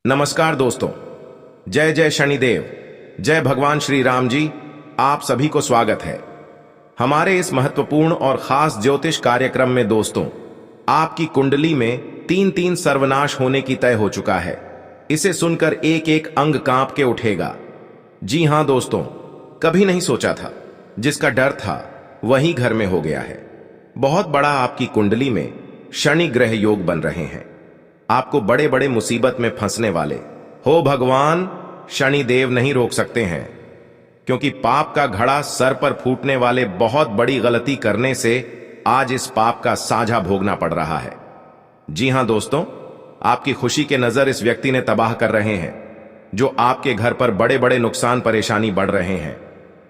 नमस्कार दोस्तों, जय जय शनिदेव, जय भगवान श्री राम जी। आप सभी को स्वागत है हमारे इस महत्वपूर्ण और खास ज्योतिष कार्यक्रम में। दोस्तों, आपकी कुंडली में तीन तीन सर्वनाश होने की तय हो चुका है। इसे सुनकर एक एक अंग कांप के उठेगा। जी हां दोस्तों, कभी नहीं सोचा था, जिसका डर था वही घर में हो गया है। बहुत बड़ा आपकी कुंडली में शनि ग्रह योग बन रहे हैं। आपको बड़े बड़े मुसीबत में फंसने वाले हो भगवान शनि देव नहीं रोक सकते हैं, क्योंकि पाप का घड़ा सर पर फूटने वाले बहुत बड़ी गलती करने से आज इस पाप का साझा भोगना पड़ रहा है। जी हां दोस्तों, आपकी खुशी के नजर इस व्यक्ति ने तबाह कर रहे हैं, जो आपके घर पर बड़े बड़े नुकसान परेशानी बढ़ रहे हैं।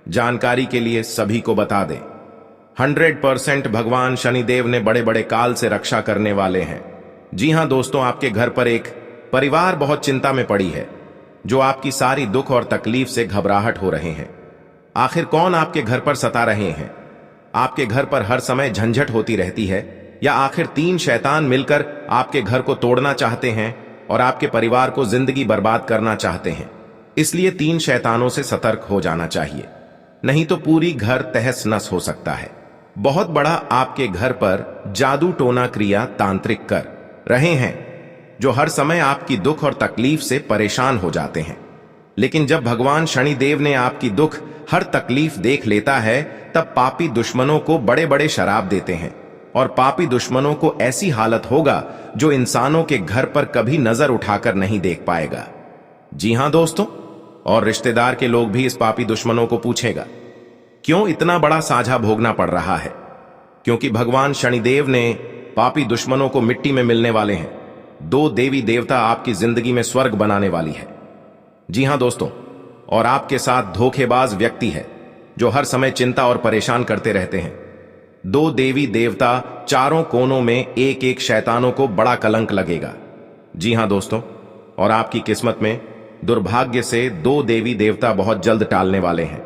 जानकारी के लिए सभी को बता दें, 100% भगवान शनिदेव ने बड़े बड़े काल से रक्षा करने वाले हैं। जी हां दोस्तों, आपके घर पर एक परिवार बहुत चिंता में पड़ी है, जो आपकी सारी दुख और तकलीफ से घबराहट हो रहे हैं। आखिर कौन आपके घर पर सता रहे हैं? आपके घर पर हर समय झंझट होती रहती है, या आखिर तीन शैतान मिलकर आपके घर को तोड़ना चाहते हैं और आपके परिवार को जिंदगी बर्बाद करना चाहते हैं? इसलिए तीन शैतानों से सतर्क हो जाना चाहिए, नहीं तो पूरी घर तहस नस हो सकता है। बहुत बड़ा आपके घर पर जादू टोना क्रिया तांत्रिक कर रहे हैं, जो हर समय आपकी दुख और तकलीफ से परेशान हो जाते हैं। लेकिन जब भगवान शनिदेव ने आपकी दुख हर तकलीफ देख लेता है, तब पापी दुश्मनों को बड़े बड़े शराब देते हैं, और पापी दुश्मनों को ऐसी हालत होगा जो इंसानों के घर पर कभी नजर उठाकर नहीं देख पाएगा। जी हां दोस्तों, और रिश्तेदार के लोग भी इस पापी दुश्मनों को पूछेगा, क्यों इतना बड़ा साझा भोगना पड़ रहा है? क्योंकि भगवान शनिदेव ने पापी दुश्मनों को मिट्टी में मिलने वाले हैं। दो देवी देवता आपकी जिंदगी में स्वर्ग बनाने वाली है। जी हां दोस्तों, और आपके साथ धोखेबाज व्यक्ति है, जो हर समय चिंता और परेशान करते रहते हैं। दो देवी देवता चारों कोनों में एक एक शैतानों को बड़ा कलंक लगेगा। जी हां दोस्तों, और आपकी किस्मत में दुर्भाग्य से दो देवी देवता बहुत जल्द टालने वाले हैं।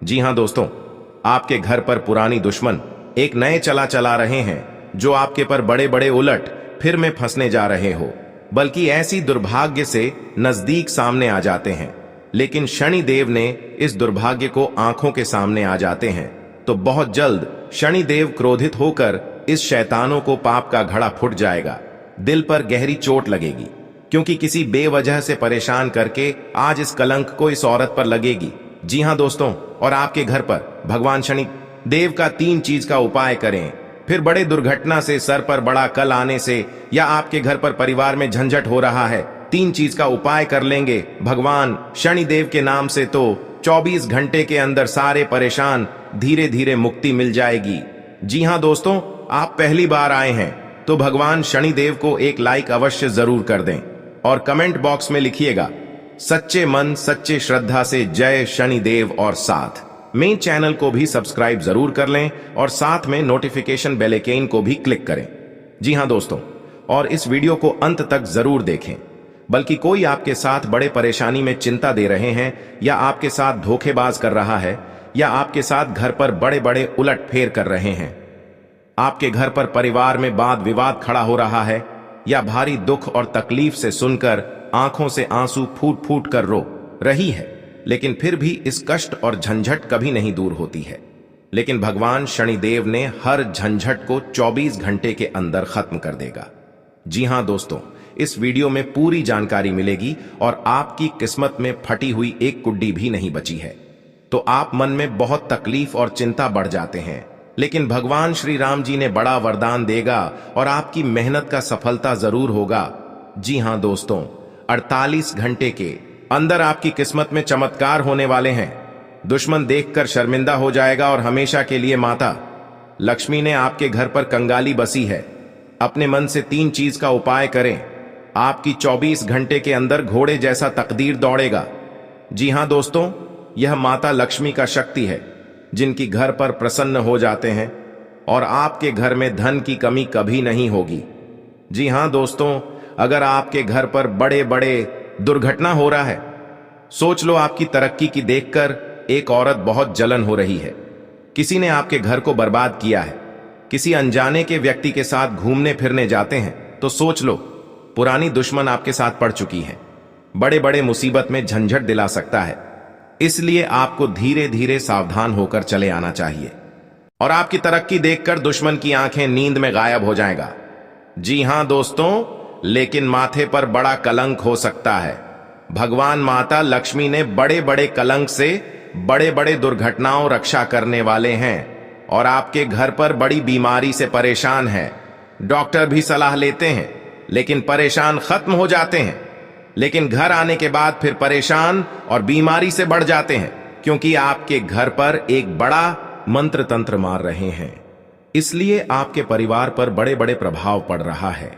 जी हां दोस्तों, आपके घर पर पुरानी दुश्मन एक नए चला रहे हैं, जो आपके पर बड़े बड़े उलट फिर में फंसने जा रहे हो, बल्कि ऐसी दुर्भाग्य से नजदीक सामने आ जाते हैं। लेकिन शनिदेव ने इस दुर्भाग्य को आंखों के सामने आ जाते हैं, तो बहुत जल्द शनिदेव क्रोधित होकर इस शैतानों को पाप का घड़ा फूट जाएगा। दिल पर गहरी चोट लगेगी, क्योंकि किसी बेवजह से परेशान करके आज इस कलंक को इस औरत पर लगेगी। जी हां दोस्तों, और आपके घर पर भगवान शनि देव का तीन चीज का उपाय करें, फिर बड़े दुर्घटना से, सर पर बड़ा कल आने से, या आपके घर पर परिवार में झंझट हो रहा है, तीन चीज का उपाय कर लेंगे भगवान शनिदेव के नाम से, तो 24 घंटे के अंदर सारे परेशान धीरे धीरे मुक्ति मिल जाएगी। जी हां दोस्तों, आप पहली बार आए हैं तो भगवान शनिदेव को एक लाइक अवश्य जरूर कर दें, और कमेंट बॉक्स में लिखिएगा, सच्चे मन सच्चे श्रद्धा से जय शनिदेव, और साथ मेन चैनल को भी सब्सक्राइब जरूर कर लें, और साथ में नोटिफिकेशन बेल आइकन को भी क्लिक करें। जी हां दोस्तों, और इस वीडियो को अंत तक जरूर देखें। बल्कि कोई आपके साथ बड़े परेशानी में चिंता दे रहे हैं, या आपके साथ धोखेबाज कर रहा है, या आपके साथ घर पर बड़े बड़े उलट फेर कर रहे हैं। आपके घर पर परिवार में वाद विवाद खड़ा हो रहा है, या भारी दुख और तकलीफ से सुनकर आंखों से आंसू फूट फूट कर रो रही है, लेकिन फिर भी इस कष्ट और झंझट कभी नहीं दूर होती है। लेकिन भगवान शनिदेव ने हर झंझट को 24 घंटे के अंदर खत्म कर देगा। जी हां दोस्तों, इस वीडियो में पूरी जानकारी मिलेगी, और आपकी किस्मत में फटी हुई एक कुड्डी भी नहीं बची है। तो आप मन में बहुत तकलीफ और चिंता बढ़ जाते हैं, लेकिन भगवान श्री राम जी ने बड़ा वरदान देगा, और आपकी मेहनत का सफलता जरूर होगा। जी हां दोस्तों, 48 घंटे के अंदर आपकी किस्मत में चमत्कार होने वाले हैं। दुश्मन देखकर शर्मिंदा हो जाएगा, और हमेशा के लिए माता लक्ष्मी ने आपके घर पर कंगाली बसी है। अपने मन से तीन चीज का उपाय करें, आपकी 24 घंटे के अंदर घोड़े जैसा तकदीर दौड़ेगा। जी हां दोस्तों, यह माता लक्ष्मी का शक्ति है, जिनकी घर पर प्रसन्न हो जाते हैं, और आपके घर में धन की कमी कभी नहीं होगी। जी हां दोस्तों, अगर आपके घर पर बड़े बड़े दुर्घटना हो रहा है, सोच लो आपकी तरक्की की देखकर एक औरत बहुत जलन हो रही है, किसी ने आपके घर को बर्बाद किया है, किसी अनजाने के व्यक्ति के साथ घूमने फिरने जाते हैं, तो सोच लो पुरानी दुश्मन आपके साथ पड़ चुकी है। बड़े बड़े मुसीबत में झंझट दिला सकता है। इसलिए आपको धीरे धीरे सावधान होकर चले आना चाहिए। और आपकी तरक्की देखकर दुश्मन की आंखें नींद में गायब हो जाएगा। जी हां दोस्तों, लेकिन माथे पर बड़ा कलंक हो सकता है। भगवान माता लक्ष्मी ने बड़े बड़े कलंक से बड़े बड़े दुर्घटनाओं रक्षा करने वाले हैं और आपके घर पर बड़ी बीमारी से परेशान है। डॉक्टर भी सलाह लेते हैं लेकिन परेशान खत्म हो जाते हैं, लेकिन घर आने के बाद फिर परेशान और बीमारी से बढ़ जाते हैं, क्योंकि आपके घर पर एक बड़ा मंत्र तंत्र मार रहे हैं। इसलिए आपके परिवार पर बड़े बड़े प्रभाव पड़ रहा है।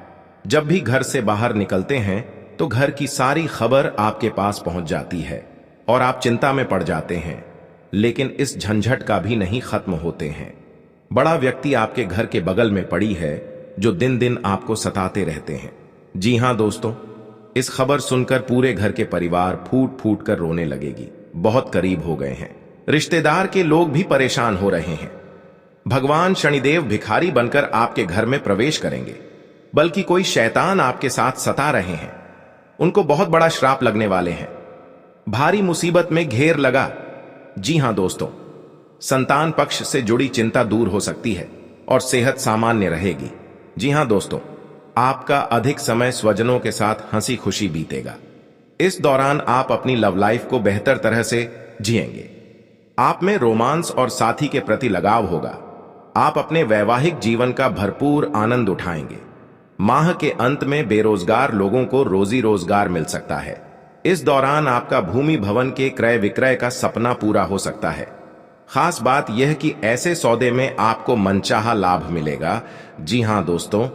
जब भी घर से बाहर निकलते हैं तो घर की सारी खबर आपके पास पहुंच जाती है और आप चिंता में पड़ जाते हैं, लेकिन इस झंझट का भी नहीं खत्म होते हैं। बड़ा व्यक्ति आपके घर के बगल में पड़ी है जो दिन दिन आपको सताते रहते हैं। जी हां दोस्तों, इस खबर सुनकर पूरे घर के परिवार फूट फूट कर रोने लगेगी। बहुत करीब हो गए हैं, रिश्तेदार के लोग भी परेशान हो रहे हैं। भगवान शनिदेव भिखारी बनकर आपके घर में प्रवेश करेंगे, बल्कि कोई शैतान आपके साथ सता रहे हैं। उनको बहुत बड़ा श्राप लगने वाले हैं। भारी मुसीबत में घेर लगा। जी हां दोस्तों, संतान पक्ष से जुड़ी चिंता दूर हो सकती है और सेहत सामान्य रहेगी। जी हां दोस्तों, आपका अधिक समय स्वजनों के साथ हंसी खुशी बीतेगा। इस दौरान आप अपनी लव लाइफ को बेहतर तरह से जिएंगे। आप में रोमांस और साथी के प्रति लगाव होगा। आप अपने वैवाहिक जीवन का भरपूर आनंद उठाएंगे। माह के अंत में बेरोजगार लोगों को रोजी रोजगार मिल सकता है। इस दौरान आपका भूमि भवन के क्रय विक्रय का सपना पूरा हो सकता है। खास बात यह कि ऐसे सौदे में आपको मनचाहा लाभ मिलेगा। जी हां दोस्तों,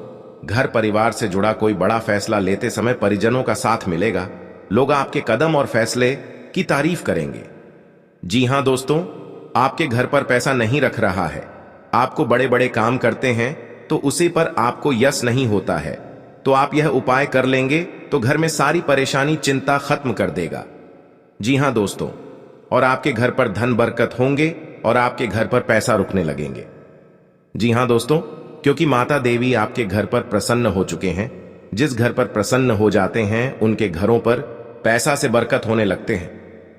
घर परिवार से जुड़ा कोई बड़ा फैसला लेते समय परिजनों का साथ मिलेगा। लोग आपके कदम और फैसले की तारीफ करेंगे। जी हां दोस्तों, आपके घर पर पैसा नहीं रख रहा है, आपको बड़े बड़े काम करते हैं तो उसी पर आपको यश नहीं होता है, तो आप यह उपाय कर लेंगे तो घर में सारी परेशानी चिंता खत्म कर देगा। जी हां दोस्तों, और आपके घर पर धन बरकत होंगे और आपके घर पर पैसा रुकने लगेंगे। जी हां दोस्तों, क्योंकि माता देवी आपके घर पर प्रसन्न हो चुके हैं। जिस घर पर प्रसन्न हो जाते हैं उनके घरों पर पैसा से बरकत होने लगते हैं।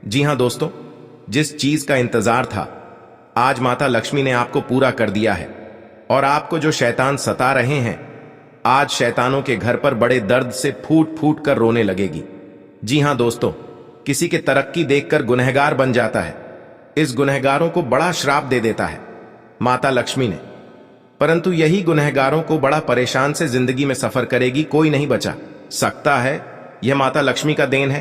जी हां दोस्तों, जिस चीज का इंतजार था आज माता लक्ष्मी ने आपको पूरा कर दिया है। और आपको जो शैतान सता रहे हैं, आज शैतानों के घर पर बड़े दर्द से फूट फूट कर रोने लगेगी। जी हां दोस्तों, किसी के तरक्की देखकर गुनहगार बन जाता है। इस गुनहगारों को बड़ा श्राप दे देता है माता लक्ष्मी ने, परंतु यही गुनहगारों को बड़ा परेशान से जिंदगी में सफर करेगी। कोई नहीं बचा सकता है। यह माता लक्ष्मी का देन है।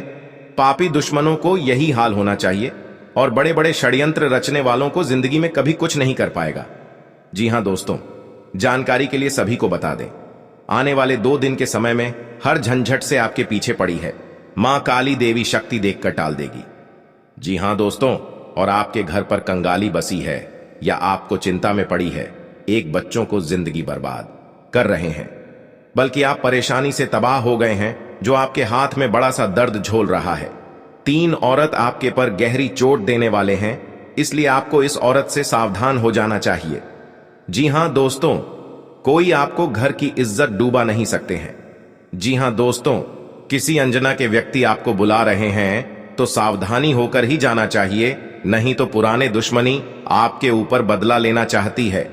पापी दुश्मनों को यही हाल होना चाहिए और बड़े बड़े षड्यंत्र रचने वालों को जिंदगी में कभी कुछ नहीं कर पाएगा। जी हां दोस्तों, जानकारी के लिए सभी को बता दें, आने वाले 2 दिन के समय में हर झंझट से आपके पीछे पड़ी है मां काली देवी शक्ति देखकर टाल देगी। जी हां दोस्तों, और आपके घर पर कंगाली बसी है या आपको चिंता में पड़ी है, एक बच्चों को जिंदगी बर्बाद कर रहे हैं, बल्कि आप परेशानी से तबाह हो गए हैं जो आपके हाथ में बड़ा सा दर्द झोल रहा है। 3 औरत आपके पर गहरी चोट देने वाले हैं, इसलिए आपको इस औरत से सावधान हो जाना चाहिए। जी हां दोस्तों, कोई आपको घर की इज्जत डूबा नहीं सकते हैं। जी हां दोस्तों, किसी अनजाना के व्यक्ति आपको बुला रहे हैं तो सावधानी होकर ही जाना चाहिए, नहीं तो पुराने दुश्मनी आपके ऊपर बदला लेना चाहती है।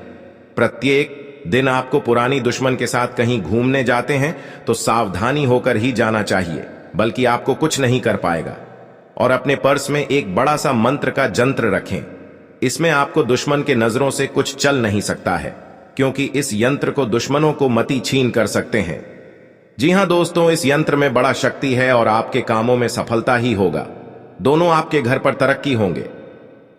प्रत्येक दिन आपको पुरानी दुश्मन के साथ कहीं घूमने जाते हैं तो सावधानी होकर ही जाना चाहिए, बल्कि आपको कुछ नहीं कर पाएगा। और अपने पर्स में एक बड़ा सा मंत्र का जंत्र रखें। इसमें आपको दुश्मन के नजरों से कुछ चल नहीं सकता है, क्योंकि इस यंत्र को दुश्मनों को मति छीन कर सकते हैं। जी हां दोस्तों, इस यंत्र में बड़ा शक्ति है और आपके कामों में सफलता ही होगा। दोनों आपके घर पर तरक्की होंगे।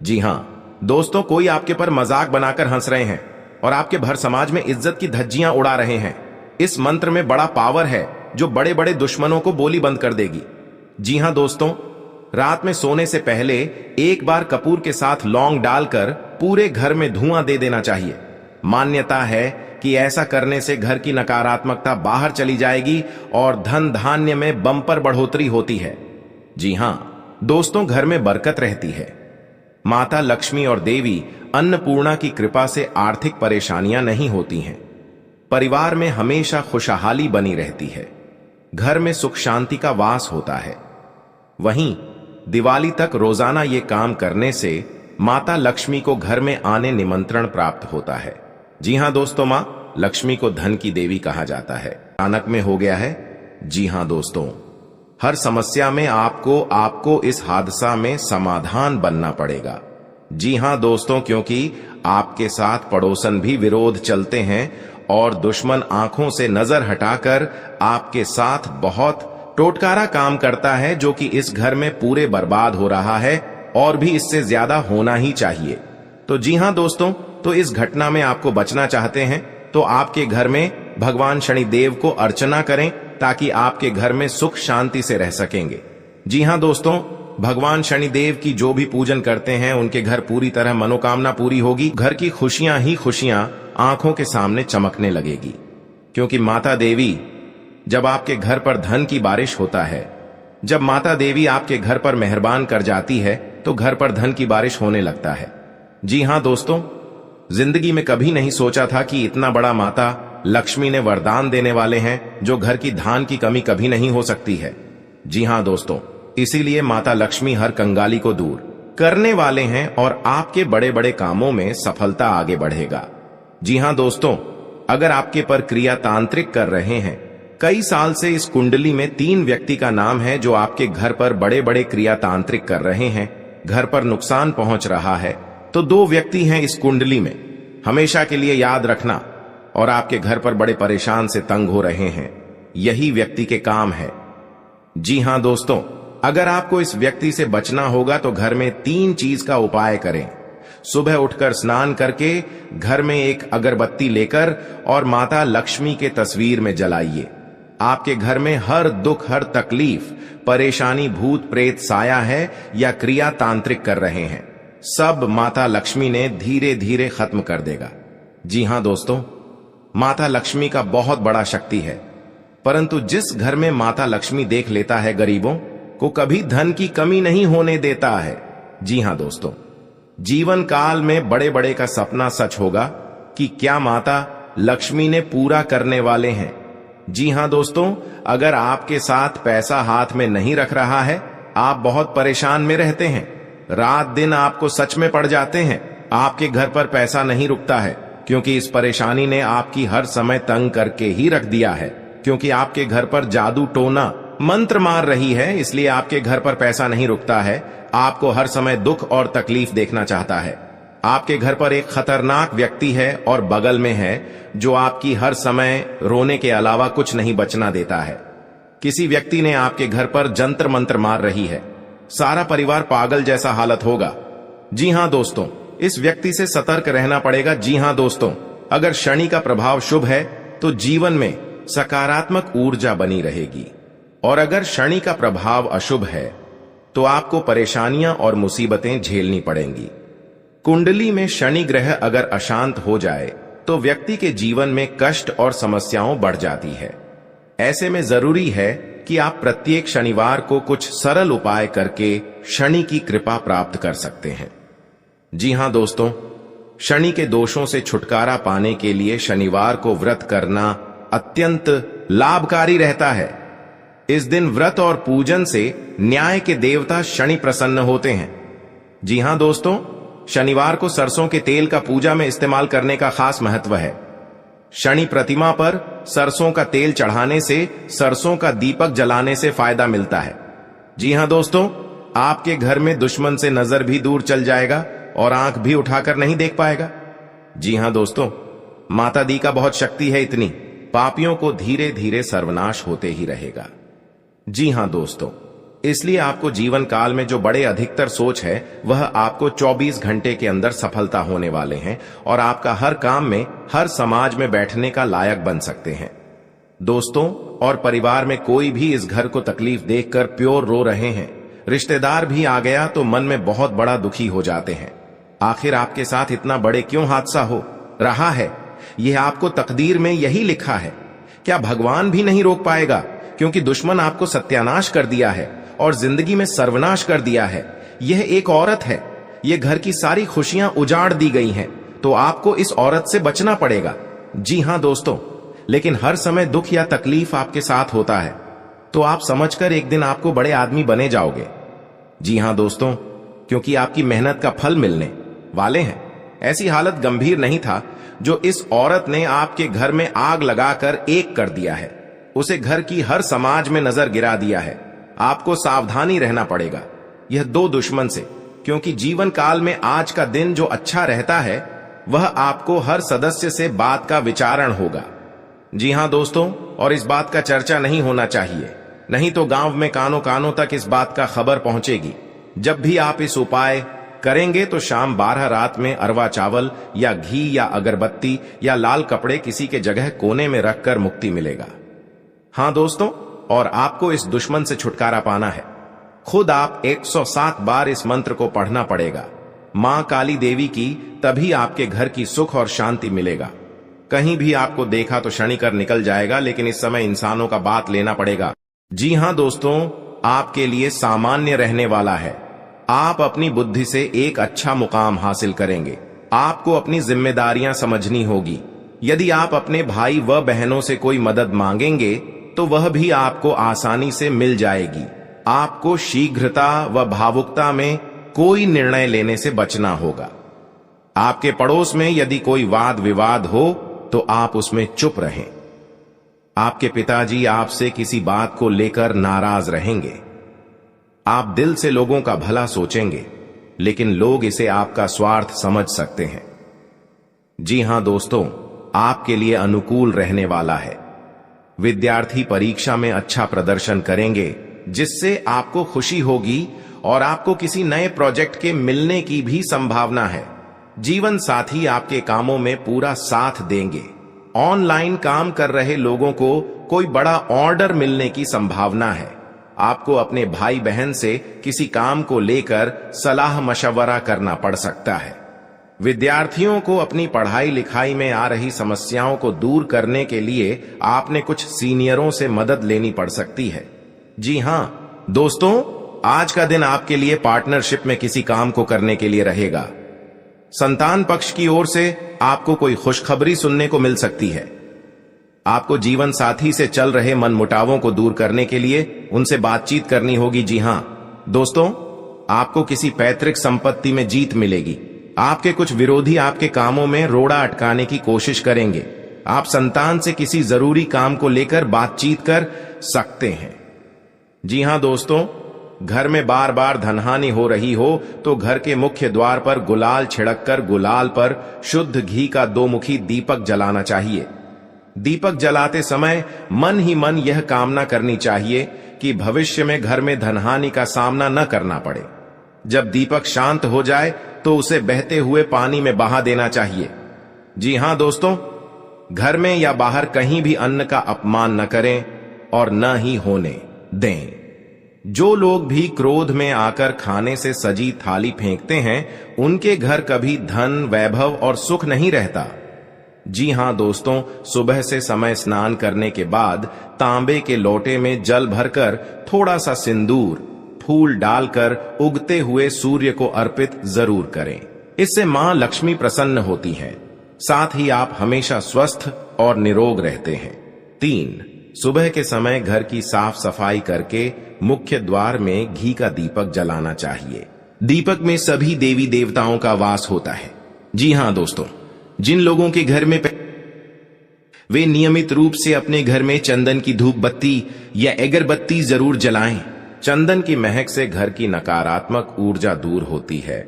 जी हां दोस्तों, कोई आपके पर मजाक बनाकर हंस रहे हैं और आपके भर समाज में इज्जत की धज्जियां उड़ा रहे हैं। इस मंत्र में बड़ा पावर है जो बड़े बड़े दुश्मनों को बोली बंद कर देगी। जी हां दोस्तों, रात में सोने से पहले एक बार कपूर के साथ लौंग डालकर पूरे घर में धुआं दे देना चाहिए। मान्यता है कि ऐसा करने से घर की नकारात्मकता बाहर चली जाएगी और धन धान्य में बम्पर बढ़ोतरी होती है। जी हां दोस्तों, घर में बरकत रहती है। माता लक्ष्मी और देवी अन्नपूर्णा की कृपा से आर्थिक परेशानियां नहीं होती हैं। परिवार में हमेशा खुशहाली बनी रहती है। घर में सुख शांति का वास होता है। वहीं दिवाली तक रोजाना ये काम करने से माता लक्ष्मी को घर में आने निमंत्रण प्राप्त होता है। जी हां दोस्तों, मां लक्ष्मी को धन की देवी कहा जाता है। अचानक में हो गया है। जी हां दोस्तों, हर समस्या में आपको इस हादसा में समाधान बनना पड़ेगा। जी हां दोस्तों, क्योंकि आपके साथ पड़ोसन भी विरोध चलते हैं और दुश्मन आंखों से नजर हटाकर आपके साथ बहुत टोटकारा काम करता है, जो कि इस घर में पूरे बर्बाद हो रहा है और भी इससे ज्यादा होना ही चाहिए। तो जी हां दोस्तों, तो इस घटना में आपको बचना चाहते हैं तो आपके घर में भगवान शनिदेव को अर्चना करें ताकि आपके घर में सुख शांति से रह सकेंगे। जी हां दोस्तों, भगवान शनिदेव की जो भी पूजन करते हैं उनके घर पूरी तरह मनोकामना पूरी होगी। घर की खुशियां ही खुशियां आंखों के सामने चमकने लगेगी, क्योंकि माता देवी जब आपके घर पर धन की बारिश होता है, जब माता देवी आपके घर पर मेहरबान कर जाती है तो घर पर धन की बारिश होने लगता है। जी हां दोस्तों, जिंदगी में कभी नहीं सोचा था कि इतना बड़ा माता लक्ष्मी ने वरदान देने वाले हैं जो घर की धान की कमी कभी नहीं हो सकती है। जी हां दोस्तों, इसीलिए माता लक्ष्मी हर कंगाली को दूर करने वाले हैं और आपके बड़े बड़े कामों में सफलता आगे बढ़ेगा। जी हां दोस्तों, अगर आपके पर क्रिया तांत्रिक कर रहे हैं, कई साल से इस कुंडली में 3 व्यक्ति का नाम है जो आपके घर पर बड़े बड़े क्रिया तांत्रिक कर रहे हैं, घर पर नुकसान पहुंच रहा है, तो 2 व्यक्ति हैं इस कुंडली में। हमेशा के लिए याद रखना। और आपके घर पर बड़े परेशान से तंग हो रहे हैं, यही व्यक्ति के काम है। जी हां दोस्तों, अगर आपको इस व्यक्ति से बचना होगा तो घर में 3 चीज का उपाय करें। सुबह उठकर स्नान करके घर में एक अगरबत्ती लेकर और माता लक्ष्मी के तस्वीर में जलाइए। आपके घर में हर दुख, हर तकलीफ, परेशानी, भूत प्रेत साया है या क्रिया तांत्रिक कर रहे हैं, सब माता लक्ष्मी ने धीरे धीरे खत्म कर देगा। जी हां दोस्तों, माता लक्ष्मी का बहुत बड़ा शक्ति है, परंतु जिस घर में माता लक्ष्मी देख लेता है गरीबों को कभी धन की कमी नहीं होने देता है। जी हां दोस्तों, जीवन काल में बड़े बड़े का सपना सच होगा कि क्या माता लक्ष्मी ने पूरा करने वाले हैं। जी हां दोस्तों, अगर आपके साथ पैसा हाथ में नहीं रख रहा है, आप बहुत परेशान में रहते हैं, रात दिन आपको सच में पड़ जाते हैं, आपके घर पर पैसा नहीं रुकता है, क्योंकि इस परेशानी ने आपकी हर समय तंग करके ही रख दिया है, क्योंकि आपके घर पर जादू टोना मंत्र मार रही है, इसलिए आपके घर पर पैसा नहीं रुकता है, आपको हर समय दुख और तकलीफ देखना चाहता है। आपके घर पर एक खतरनाक व्यक्ति है और बगल में है जो आपकी हर समय रोने के अलावा कुछ नहीं बचना देता है। किसी व्यक्ति ने आपके घर पर जंतर मंत्र मार रही है, सारा परिवार पागल जैसा हालत होगा। जी हां दोस्तों, इस व्यक्ति से सतर्क रहना पड़ेगा। जी हां दोस्तों, अगर शनि का प्रभाव शुभ है तो जीवन में सकारात्मक ऊर्जा बनी रहेगी, और अगर शनि का प्रभाव अशुभ है तो आपको परेशानियां और मुसीबतें झेलनी पड़ेंगी। कुंडली में शनि ग्रह अगर अशांत हो जाए तो व्यक्ति के जीवन में कष्ट और समस्याओं बढ़ जाती है। ऐसे में जरूरी है कि आप प्रत्येक शनिवार को कुछ सरल उपाय करके शनि की कृपा प्राप्त कर सकते हैं। जी हां दोस्तों, शनि के दोषों से छुटकारा पाने के लिए शनिवार को व्रत करना अत्यंत लाभकारी रहता है। इस दिन व्रत और पूजन से न्याय के देवता शनि प्रसन्न होते हैं। जी हां दोस्तों, शनिवार को सरसों के तेल का पूजा में इस्तेमाल करने का खास महत्व है। शनि प्रतिमा पर सरसों का तेल चढ़ाने से, सरसों का दीपक जलाने से फायदा मिलता है। जी हां दोस्तों, आपके घर में दुश्मन से नजर भी दूर चल जाएगा और आंख भी उठाकर नहीं देख पाएगा। जी हां दोस्तों, माता दी का बहुत शक्ति है, इतनी पापियों को धीरे धीरे सर्वनाश होते ही रहेगा। जी हां दोस्तों, इसलिए आपको जीवन काल में जो बड़े अधिकतर सोच है वह आपको 24 घंटे के अंदर सफलता होने वाले हैं और आपका हर काम में, हर समाज में बैठने का लायक बन सकते हैं। दोस्तों और परिवार में कोई भी इस घर को तकलीफ देखकर प्योर रो रहे हैं, रिश्तेदार भी आ गया तो मन में बहुत बड़ा दुखी हो जाते हैं। आखिर आपके साथ इतना बड़े क्यों हादसा हो रहा है? यह आपको तकदीर में यही लिखा है। क्या भगवान भी नहीं रोक पाएगा? क्योंकि दुश्मन आपको सत्यानाश कर दिया है और जिंदगी में सर्वनाश कर दिया है। यह एक औरत है, यह घर की सारी खुशियां उजाड़ दी गई हैं, तो आपको इस औरत से बचना पड़ेगा। जी हां दोस्तों, लेकिन हर समय दुख या तकलीफ आपके साथ होता है, तो आप समझकर एक दिन आपको बड़े आदमी बने जाओगे। जी हां दोस्तों, क्योंकि आपकी मेहनत का फल मिलने वाले हैं। ऐसी हालत गंभीर नहीं था जो इस औरत ने आपके घर में आग लगाकर एक कर दिया है। उसे घर की हर समाज में नजर गिरा दिया है। आपको सावधानी रहना पड़ेगा यह दो दुश्मन से, क्योंकि जीवन काल में आज का दिन जो अच्छा रहता है वह आपको हर सदस्य से बात का विचारण होगा। जी हां दोस्तों, और इस बात का चर्चा नहीं होना चाहिए, नहीं तो गांव में कानों कानों तक इस बात का खबर पहुंचेगी। जब भी आप इस उपाय करेंगे तो शाम 12 रात में अरवा चावल या घी या अगरबत्ती या लाल कपड़े किसी के जगह कोने में रखकर मुक्ति मिलेगा। हां दोस्तों, और आपको इस दुश्मन से छुटकारा पाना है। खुद आप 107 बार इस मंत्र को पढ़ना पड़ेगा। मां काली देवी की, तभी आपके घर की सुख और शांति मिलेगा। कहीं भी आपको देखा तो क्षणिकर निकल जाएगा, लेकिन इस समय इंसानों का बात लेना पड़ेगा। जी हां दोस्तों, आपके लिए सामान्य रहने वाला है। आप अपनी बुद्धि से एक अच्छा मुकाम हासिल करेंगे। आपको अपनी जिम्मेदारियां समझनी होगी। यदि आप अपने भाई व बहनों से कोई मदद मांगेंगे तो वह भी आपको आसानी से मिल जाएगी। आपको शीघ्रता व भावुकता में कोई निर्णय लेने से बचना होगा। आपके पड़ोस में यदि कोई वाद विवाद हो तो आप उसमें चुप रहें। आपके पिताजी आपसे किसी बात को लेकर नाराज रहेंगे। आप दिल से लोगों का भला सोचेंगे, लेकिन लोग इसे आपका स्वार्थ समझ सकते हैं। जी हां दोस्तों, आपके लिए अनुकूल रहने वाला है। विद्यार्थी परीक्षा में अच्छा प्रदर्शन करेंगे, जिससे आपको खुशी होगी और आपको किसी नए प्रोजेक्ट के मिलने की भी संभावना है। जीवन साथी आपके कामों में पूरा साथ देंगे। ऑनलाइन काम कर रहे लोगों को कोई बड़ा ऑर्डर मिलने की संभावना है। आपको अपने भाई बहन से किसी काम को लेकर सलाह मशवरा करना पड़ सकता है। विद्यार्थियों को अपनी पढ़ाई लिखाई में आ रही समस्याओं को दूर करने के लिए आपने कुछ सीनियरों से मदद लेनी पड़ सकती है। जी हां दोस्तों, आज का दिन आपके लिए पार्टनरशिप में किसी काम को करने के लिए रहेगा। संतान पक्ष की ओर से आपको कोई खुशखबरी सुनने को मिल सकती है। आपको जीवन साथी से चल रहे मनमुटावों को दूर करने के लिए उनसे बातचीत करनी होगी। जी हां दोस्तों, आपको किसी पैतृक संपत्ति में जीत मिलेगी। आपके कुछ विरोधी आपके कामों में रोड़ा अटकाने की कोशिश करेंगे। आप संतान से किसी जरूरी काम को लेकर बातचीत कर सकते हैं। जी हां दोस्तों, घर में बार बार धनहानि हो रही हो तो घर के मुख्य द्वार पर गुलाल छिड़ककर गुलाल पर शुद्ध घी का 2 मुखी दीपक जलाना चाहिए। दीपक जलाते समय मन ही मन यह कामना करनी चाहिए कि भविष्य में घर में धनहानि का सामना न करना पड़े। जब दीपक शांत हो जाए तो उसे बहते हुए पानी में बहा देना चाहिए। जी हां दोस्तों, घर में या बाहर कहीं भी अन्न का अपमान न करें और न ही होने दें। जो लोग भी क्रोध में आकर खाने से सजी थाली फेंकते हैं, उनके घर कभी धन, वैभव और सुख नहीं रहता। जी हां दोस्तों, सुबह से समय स्नान करने के बाद तांबे के लोटे में जल भरकर थोड़ा सा सिंदूर, फूल डालकर उगते हुए सूर्य को अर्पित जरूर करें। इससे मां लक्ष्मी प्रसन्न होती हैं। साथ ही आप हमेशा स्वस्थ और निरोग रहते हैं। 3, सुबह के समय घर की साफ सफाई करके मुख्य द्वार में घी का दीपक जलाना चाहिए। दीपक में सभी देवी देवताओं का वास होता है। जी हां दोस्तों, जिन लोगों के घर में वे नियमित रूप से अपने घर में चंदन की धूप बत्ती या अगरबत्ती जरूर जलाएं। चंदन की महक से घर की नकारात्मक ऊर्जा दूर होती है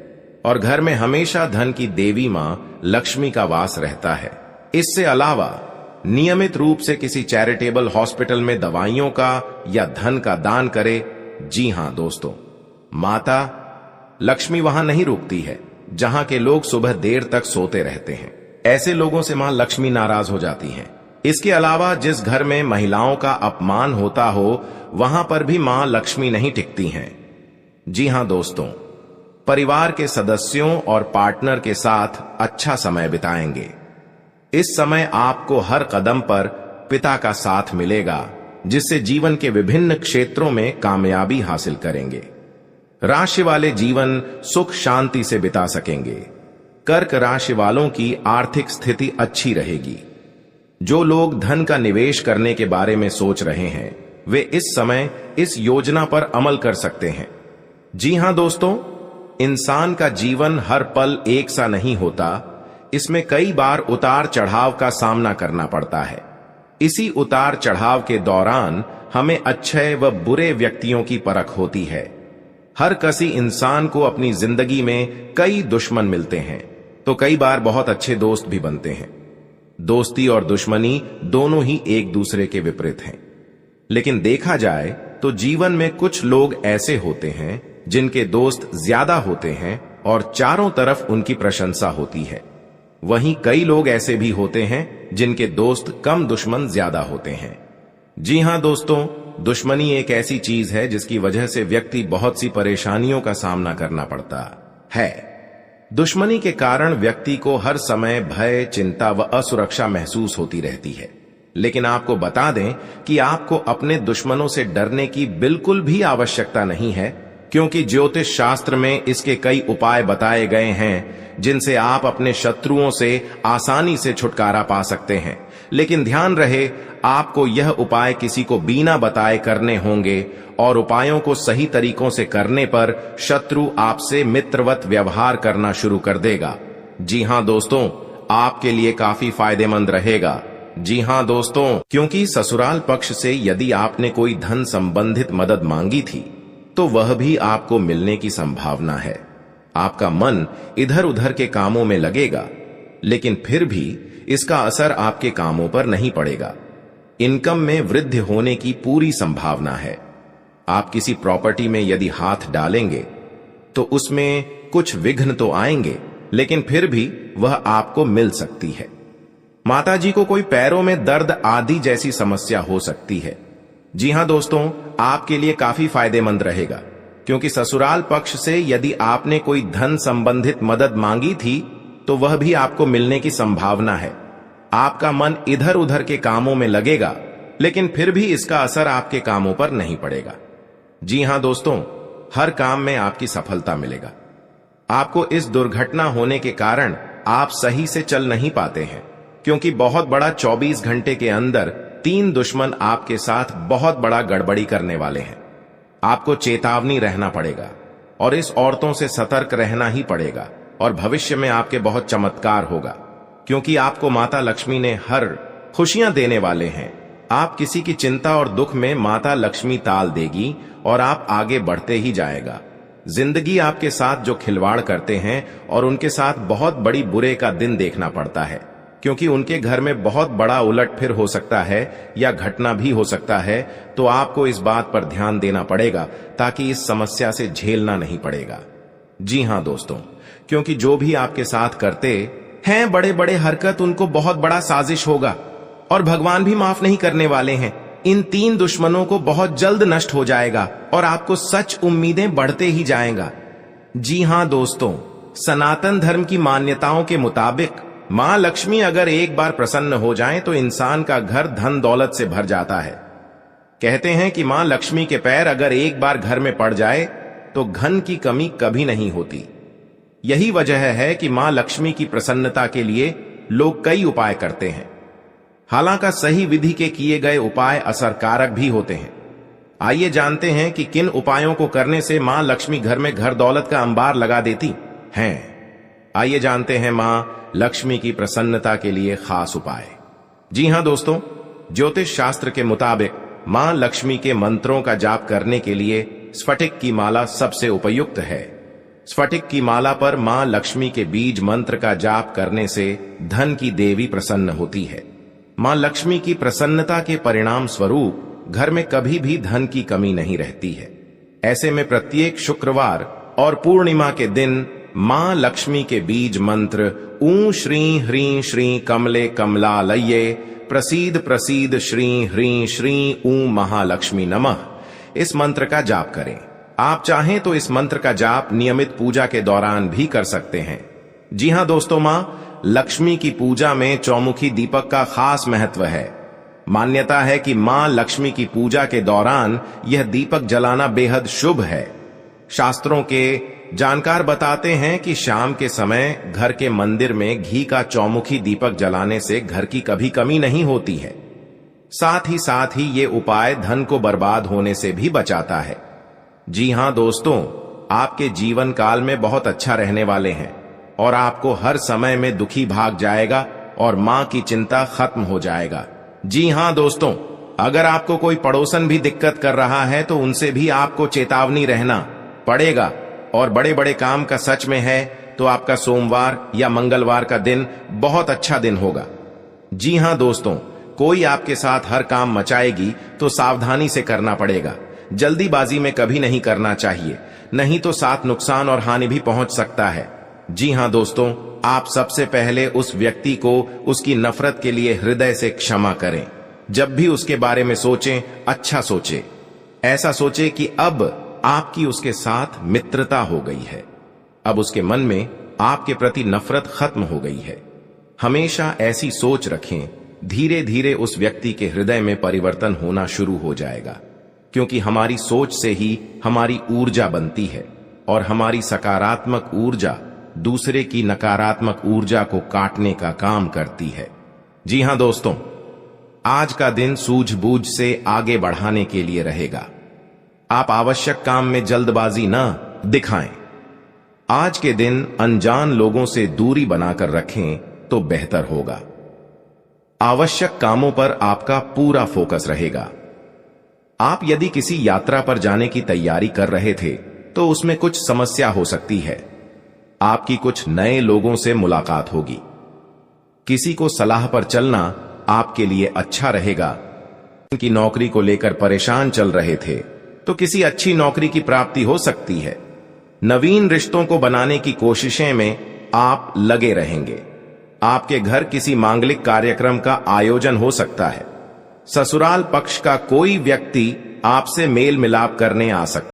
और घर में हमेशा धन की देवी मां लक्ष्मी का वास रहता है। इससे अलावा नियमित रूप से किसी चैरिटेबल हॉस्पिटल में दवाइयों का या धन का दान करें। जी हां दोस्तों, माता लक्ष्मी वहां नहीं रुकती है जहां के लोग सुबह देर तक सोते रहते हैं। ऐसे लोगों से मां लक्ष्मी नाराज हो जाती हैं। इसके अलावा जिस घर में महिलाओं का अपमान होता हो, वहां पर भी मां लक्ष्मी नहीं टिकती हैं। जी हां दोस्तों, परिवार के सदस्यों और पार्टनर के साथ अच्छा समय बिताएंगे। इस समय आपको हर कदम पर पिता का साथ मिलेगा, जिससे जीवन के विभिन्न क्षेत्रों में कामयाबी हासिल करेंगे। राशि वाले जीवन सुख शांति से बिता सकेंगे। कर्क राशि वालों की आर्थिक स्थिति अच्छी रहेगी। जो लोग धन का निवेश करने के बारे में सोच रहे हैं, वे इस समय इस योजना पर अमल कर सकते हैं। जी हां दोस्तों, इंसान का जीवन हर पल एक सा नहीं होता। इसमें कई बार उतार चढ़ाव का सामना करना पड़ता है। इसी उतार चढ़ाव के दौरान हमें अच्छे व बुरे व्यक्तियों की परख होती है। हर किसी इंसान को अपनी जिंदगी में कई दुश्मन मिलते हैं, तो कई बार बहुत अच्छे दोस्त भी बनते हैं। दोस्ती और दुश्मनी दोनों ही एक दूसरे के विपरीत हैं। लेकिन देखा जाए तो जीवन में कुछ लोग ऐसे होते हैं जिनके दोस्त ज्यादा होते हैं और चारों तरफ उनकी प्रशंसा होती है। वहीं कई लोग ऐसे भी होते हैं जिनके दोस्त कम, दुश्मन ज्यादा होते हैं। जी हां दोस्तों, दुश्मनी एक ऐसी चीज है जिसकी वजह से व्यक्ति बहुत सी परेशानियों का सामना करना पड़ता है। दुश्मनी के कारण व्यक्ति को हर समय भय, चिंता व असुरक्षा महसूस होती रहती है। लेकिन आपको बता दें कि आपको अपने दुश्मनों से डरने की बिल्कुल भी आवश्यकता नहीं है, क्योंकि ज्योतिष शास्त्र में इसके कई उपाय बताए गए हैं जिनसे आप अपने शत्रुओं से आसानी से छुटकारा पा सकते हैं। लेकिन ध्यान रहे, आपको यह उपाय किसी को बिना बताए करने होंगे और उपायों को सही तरीकों से करने पर शत्रु आपसे मित्रवत व्यवहार करना शुरू कर देगा। जी हां दोस्तों, आपके लिए काफी फायदेमंद रहेगा। जी हां दोस्तों, क्योंकि ससुराल पक्ष से यदि आपने कोई धन संबंधित मदद मांगी थी तो वह भी आपको मिलने की संभावना है। आपका मन इधर उधर के कामों में लगेगा, लेकिन फिर भी इसका असर आपके कामों पर नहीं पड़ेगा। इनकम में वृद्धि होने की पूरी संभावना है। आप किसी प्रॉपर्टी में यदि हाथ डालेंगे तो उसमें कुछ विघ्न तो आएंगे, लेकिन फिर भी वह आपको मिल सकती है। माताजी को कोई पैरों में दर्द आदि जैसी समस्या हो सकती है। जी हां दोस्तों, आपके लिए काफी फायदेमंद रहेगा, क्योंकि ससुराल पक्ष से यदि आपने कोई धन संबंधित मदद मांगी थी तो वह भी आपको मिलने की संभावना है। आपका मन इधर उधर के कामों में लगेगा, लेकिन फिर भी इसका असर आपके कामों पर नहीं पड़ेगा। जी हां दोस्तों, हर काम में आपकी सफलता मिलेगा। आपको इस दुर्घटना होने के कारण आप सही से चल नहीं पाते हैं, क्योंकि बहुत बड़ा 24 घंटे के अंदर 3 दुश्मन आपके साथ बहुत बड़ा गड़बड़ी करने वाले हैं। आपको चेतावनी रहना पड़ेगा और इस औरतों से सतर्क रहना ही पड़ेगा, और भविष्य में आपके बहुत चमत्कार होगा, क्योंकि आपको माता लक्ष्मी ने हर खुशियां देने वाले हैं। आप किसी की चिंता और दुख में माता लक्ष्मी ताल देगी और आप आगे बढ़ते ही जाएगा। जिंदगी आपके साथ जो खिलवाड़ करते हैं और उनके साथ बहुत बड़ी बुरे का दिन देखना पड़ता है, क्योंकि उनके घर में बहुत बड़ा उलटफेर हो सकता है या घटना भी हो सकता है। तो आपको इस बात पर ध्यान देना पड़ेगा ताकि इस समस्या से झेलना नहीं पड़ेगा। जी हां दोस्तों, क्योंकि जो भी आपके साथ करते हैं बड़े बड़े हरकत, उनको बहुत बड़ा साजिश होगा और भगवान भी माफ नहीं करने वाले हैं। इन 3 दुश्मनों को बहुत जल्द नष्ट हो जाएगा और आपको सच उम्मीदें बढ़ते ही जाएगा। जी हां दोस्तों, सनातन धर्म की मान्यताओं के मुताबिक मां लक्ष्मी अगर एक बार प्रसन्न हो जाएं तो इंसान का घर धन दौलत से भर जाता है। कहते हैं कि मां लक्ष्मी के पैर अगर एक बार घर में पड़ जाए तो धन की कमी कभी नहीं होती। यही वजह है कि मां लक्ष्मी की प्रसन्नता के लिए लोग कई उपाय करते हैं। हालांकि सही विधि के किए गए उपाय असरकारक भी होते हैं। आइए जानते हैं कि किन उपायों को करने से मां लक्ष्मी घर में घर दौलत का अंबार लगा देती हैं। आइए जानते हैं मां लक्ष्मी की प्रसन्नता के लिए खास उपाय। जी हां दोस्तों, ज्योतिष शास्त्र के मुताबिक मां लक्ष्मी के मंत्रों का जाप करने के लिए स्फटिक की माला सबसे उपयुक्त है। स्फटिक की माला पर मां लक्ष्मी के बीज मंत्र का जाप करने से धन की देवी प्रसन्न होती है। मां लक्ष्मी की प्रसन्नता के परिणाम स्वरूप घर में कभी भी धन की कमी नहीं रहती है। ऐसे में प्रत्येक शुक्रवार और पूर्णिमा के दिन मां लक्ष्मी के बीज मंत्र ऊ श्री ह्रीं श्री कमले कमलालये प्रसीद प्रसीद श्री ह्रीं श्री ऊ महालक्ष्मी नमः, इस मंत्र का जाप करें। आप चाहें तो इस मंत्र का जाप नियमित पूजा के दौरान भी कर सकते हैं। जी हां दोस्तों, मां लक्ष्मी की पूजा में चौमुखी दीपक का खास महत्व है। मान्यता है कि मां लक्ष्मी की पूजा के दौरान यह दीपक जलाना बेहद शुभ है। शास्त्रों के जानकार बताते हैं कि शाम के समय घर के मंदिर में घी का चौमुखी दीपक जलाने से घर की कभी कमी नहीं होती है। साथ ही ये उपाय धन को बर्बाद होने से भी बचाता है। जी हां दोस्तों, आपके जीवन काल में बहुत अच्छा रहने वाले हैं और आपको हर समय में दुखी भाग जाएगा और मां की चिंता खत्म हो जाएगा। जी हां दोस्तों, अगर आपको कोई पड़ोसन भी दिक्कत कर रहा है तो उनसे भी आपको चेतावनी रहना पड़ेगा। और बड़े बड़े काम का सच में है तो आपका सोमवार या मंगलवार का दिन बहुत अच्छा दिन होगा। जी हां दोस्तों, कोई आपके साथ हर काम मचाएगी तो सावधानी से करना पड़ेगा। जल्दीबाजी में कभी नहीं करना चाहिए, नहीं तो साथ नुकसान और हानि भी पहुंच सकता है। जी हां दोस्तों, आप सबसे पहले उस व्यक्ति को उसकी नफरत के लिए हृदय से क्षमा करें। जब भी उसके बारे में सोचें, अच्छा सोचें। ऐसा सोचें कि अब आपकी उसके साथ मित्रता हो गई है, अब उसके मन में आपके प्रति नफरत खत्म हो गई है। हमेशा ऐसी सोच रखें, धीरे धीरे उस व्यक्ति के हृदय में परिवर्तन होना शुरू हो जाएगा, क्योंकि हमारी सोच से ही हमारी ऊर्जा बनती है और हमारी सकारात्मक ऊर्जा दूसरे की नकारात्मक ऊर्जा को काटने का काम करती है। जी हां दोस्तों, आज का दिन सूझबूझ से आगे बढ़ाने के लिए रहेगा। आप आवश्यक काम में जल्दबाजी न दिखाएं। आज के दिन अनजान लोगों से दूरी बनाकर रखें तो बेहतर होगा। आवश्यक कामों पर आपका पूरा फोकस रहेगा। आप यदि किसी यात्रा पर जाने की तैयारी कर रहे थे तो उसमें कुछ समस्या हो सकती है। आपकी कुछ नए लोगों से मुलाकात होगी। किसी को सलाह पर चलना आपके लिए अच्छा रहेगा। की नौकरी को लेकर परेशान चल रहे थे तो किसी अच्छी नौकरी की प्राप्ति हो सकती है। नवीन रिश्तों को बनाने की कोशिशें में आप लगे रहेंगे। आपके घर किसी मांगलिक कार्यक्रम का आयोजन हो सकता है। ससुराल पक्ष का कोई व्यक्ति आपसे मेल मिलाप करने आ सकता है।